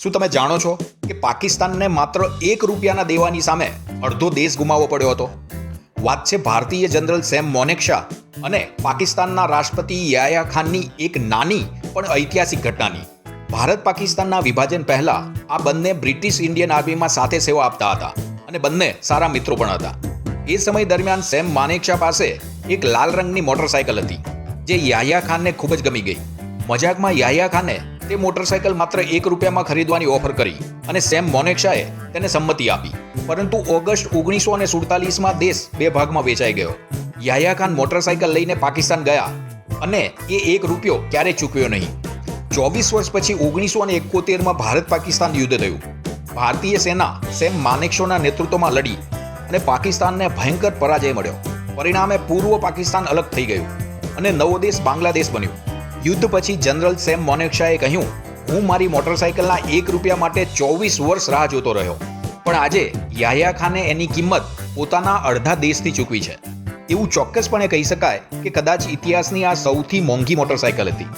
શું તમે જાણો છો કે પાકિસ્તાનને માત્ર ₹1 દેવાની સામે અડધો દેશ ગુમાવવો પડ્યો હતો? વાત છે ભારતીય જનરલ સેમ મોનેક્ષા અને પાકિસ્તાનના રાષ્ટ્રપતિ યાહ્યા ખાનની એક નાની પણ ઐતિહાસિક ઘટનાની. ભારત પાકિસ્તાનના વિભાજન પહેલા આ બંને બ્રિટિશ ઇન્ડિયન આર્મીમાં સાથે સેવા આપતા હતા અને બંને સારા મિત્રો પણ હતા. એ સમય દરમિયાન સેમ માનેક્ષા પાસે એક લાલ રંગની મોટરસાયકલ હતી જે યાહ્યા ખાનને ખૂબ જ ગમી ગઈ. મજાકમાં યાહ્યા ખાને તે મોટરસાયકલ માત્ર ₹1 ખરીદવાની ઓફર કરી અને સેમ મોનેક્ષાએ તેને સંમતિ આપી. પરંતુ ઓગસ્ટ 1947માં દેશ બે ભાગમાં વેચાઈ ગયો. યાહ્યા ખાન મોટરસાયકલ લઈને પાકિસ્તાન ગયા અને એ ₹1 ક્યારેય ચૂકવ્યો નહીં. 24 વર્ષ પછી 1971માં ભારત પાકિસ્તાન યુદ્ધ થયું. ભારતીય સેના સેમ માનેક્ષાના નેતૃત્વમાં લડી અને પાકિસ્તાનને ભયંકર પરાજય મળ્યો. પરિણામે પૂર્વ પાકિસ્તાન અલગ થઈ ગયું અને નવો દેશ બાંગ્લાદેશ બન્યો. યુદ્ધ પછી જનરલ સેમ મોનેક્ષાએ કહ્યું, હું મારી મોટરસાયકલના ₹1 માટે 24 વર્ષ રાહ જોતો રહ્યો, પણ આજે યાહ્યા ખાને એની કિંમત પોતાના અડધા દેશથી ચૂકવી છે. એવું ચોક્કસપણે કહી શકાય કે કદાચ ઇતિહાસની આ સૌથી મોંઘી મોટરસાયકલ હતી.